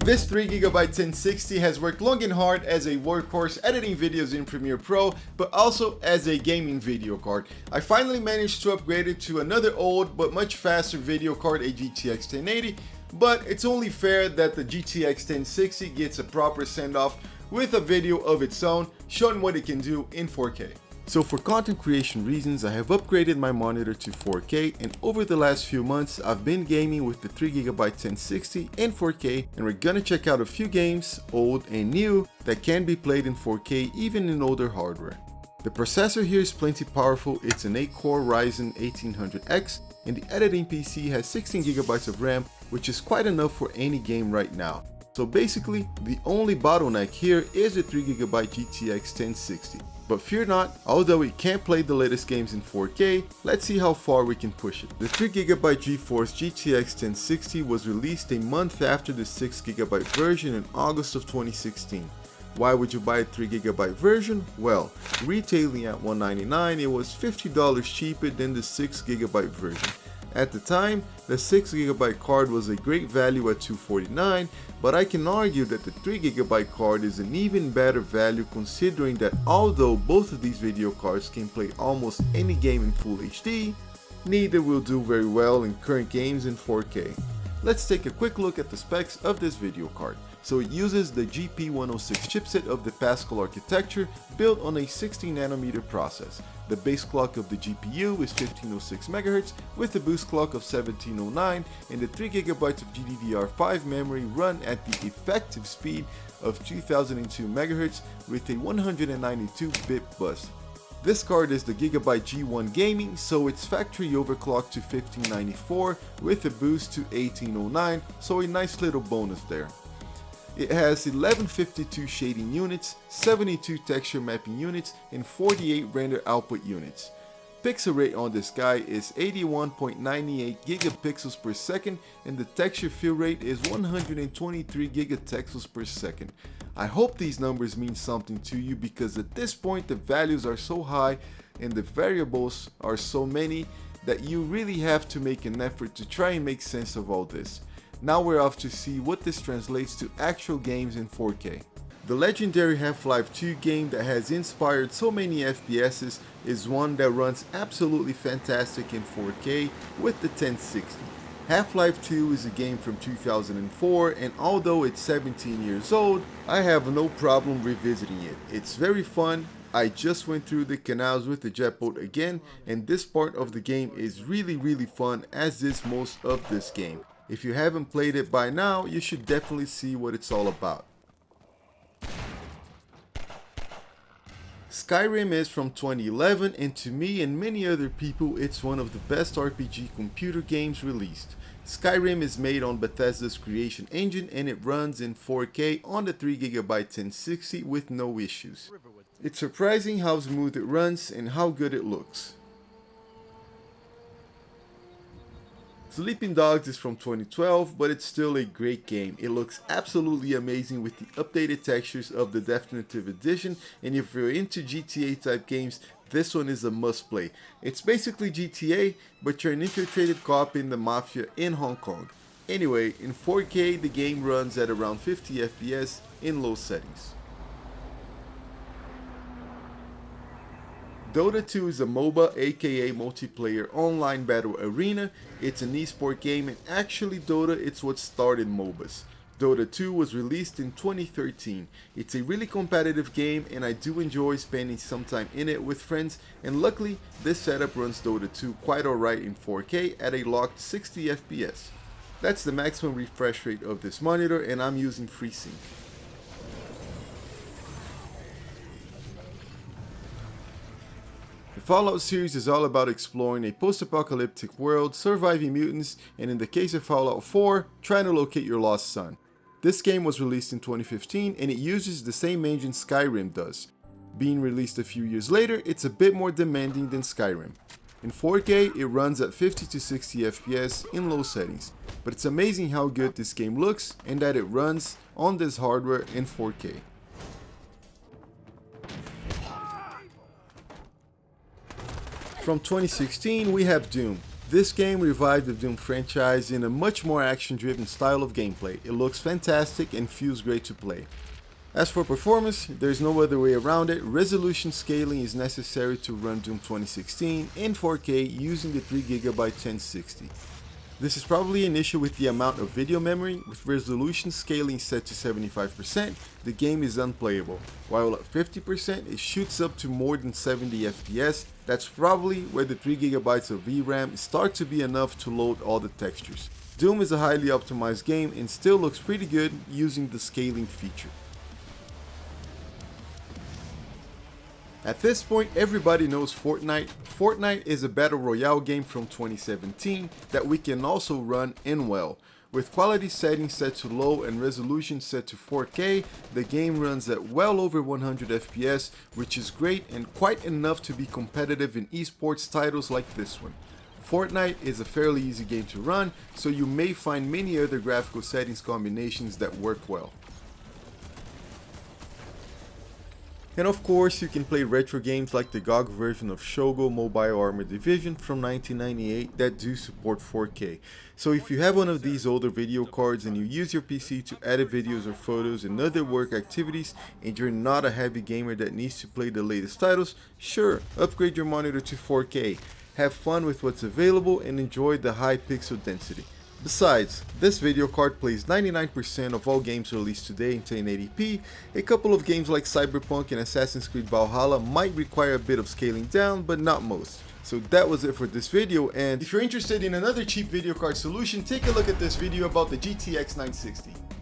This 3GB 1060 has worked long and hard as a workhorse editing videos in Premiere Pro, but also as a gaming video card. I finally managed to upgrade it to another old but much faster video card, a GTX 1080, but it's only fair that the GTX 1060 gets a proper send-off with a video of its own, showing what it can do in 4K. So for content creation reasons, I have upgraded my monitor to 4K, and over the last few months I've been gaming with the 3GB 1060 and 4K, and we're gonna check out a few games, old and new, that can be played in 4K even in older hardware. The processor here is plenty powerful. It's an 8-core Ryzen 1800X, and the editing PC has 16GB of RAM, which is quite enough for any game right now. So basically, the only bottleneck here is the 3GB GTX 1060. But fear not, although it can't play the latest games in 4K, let's see how far we can push it. The 3GB GeForce GTX 1060 was released a month after the 6GB version in August of 2016. Why would you buy a 3GB version? Well, retailing at $199, it was $50 cheaper than the 6GB version. At the time, the 6GB card was a great value at $249, but I can argue that the 3GB card is an even better value, considering that although both of these video cards can play almost any game in Full HD, neither will do very well in current games in 4K. Let's take a quick look at the specs of this video card. So it uses the GP106 chipset of the Pascal architecture, built on a 16nm process. The base clock of the GPU is 1506 MHz with a boost clock of 1709, and the 3GB of GDDR5 memory run at the effective speed of 2002 MHz with a 192-bit bus. This card is the Gigabyte G1 Gaming, so it's factory overclocked to 1594 with a boost to 1809, so a nice little bonus there. It has 1152 shading units, 72 texture mapping units, and 48 render output units. Pixel rate on this guy is 81.98 gigapixels per second, and the texture fill rate is 123 gigapixels per second. I hope these numbers mean something to you, because at this point the values are so high and the variables are so many that you really have to make an effort to try and make sense of all this. Now we're off to see what this translates to actual games in 4K. The legendary Half-Life 2 game that has inspired so many FPSs is one that runs absolutely fantastic in 4K with the 1060. Half-Life 2 is a game from 2004, and although it's 17 years old, I have no problem revisiting it. It's very fun. I just went through the canals with the jet boat again, and this part of the game is really fun, as is most of this game. If you haven't played it by now, you should definitely see what it's all about. Skyrim is from 2011, and to me and many other people, it's one of the best RPG computer games released. Skyrim is made on Bethesda's creation engine, and it runs in 4K on the 3GB 1060 with no issues. It's surprising how smooth it runs and how good it looks. Sleeping Dogs is from 2012, but it's still a great game. It looks absolutely amazing with the updated textures of the Definitive Edition, and if you're into GTA type games, this one is a must play. It's basically GTA, but you're an infiltrated cop in the mafia in Hong Kong. Anyway, in 4K the game runs at around 50 FPS in low settings. Dota 2 is a MOBA, aka multiplayer online battle arena. It's an esport game, and actually Dota, it's what started MOBAs. Dota 2 was released in 2013. It's a really competitive game, and I do enjoy spending some time in it with friends, and luckily this setup runs Dota 2 quite alright in 4K at a locked 60 FPS. That's the maximum refresh rate of this monitor, and I'm using FreeSync. The Fallout series is all about exploring a post-apocalyptic world, surviving mutants, and in the case of Fallout 4, trying to locate your lost son. This game was released in 2015, and it uses the same engine Skyrim does. Being released a few years later, it's a bit more demanding than Skyrim. In 4K, it runs at 50 to 60 FPS in low settings, but it's amazing how good this game looks and that it runs on this hardware in 4K. From 2016, we have Doom. This game revived the Doom franchise in a much more action-driven style of gameplay. It looks fantastic and feels great to play. As for performance, there's no other way around it. Resolution scaling is necessary to run Doom 2016 in 4K using the 3GB 1060. This is probably an issue with the amount of video memory. With resolution scaling set to 75%, the game is unplayable, while at 50% it shoots up to more than 70 FPS. That's probably where the 3GB of VRAM start to be enough to load all the textures. Doom is a highly optimized game and still looks pretty good using the scaling feature. At this point, everybody knows Fortnite. Fortnite is a battle royale game from 2017 that we can also run in well. With quality settings set to low and resolution set to 4K, the game runs at well over 100 FPS, which is great and quite enough to be competitive in esports titles like this one. Fortnite is a fairly easy game to run, so you may find many other graphical settings combinations that work well. And of course, you can play retro games like the GOG version of Shogo Mobile Armor Division from 1998 that do support 4K. So if you have one of these older video cards and you use your PC to edit videos or photos and other work activities, and you're not a heavy gamer that needs to play the latest titles, sure, upgrade your monitor to 4K. Have fun with what's available and enjoy the high pixel density. Besides, this video card plays 99% of all games released today in 1080p. A couple of games like Cyberpunk and Assassin's Creed Valhalla might require a bit of scaling down, but not most. So that was it for this video, and if you're interested in another cheap video card solution, take a look at this video about the GTX 960.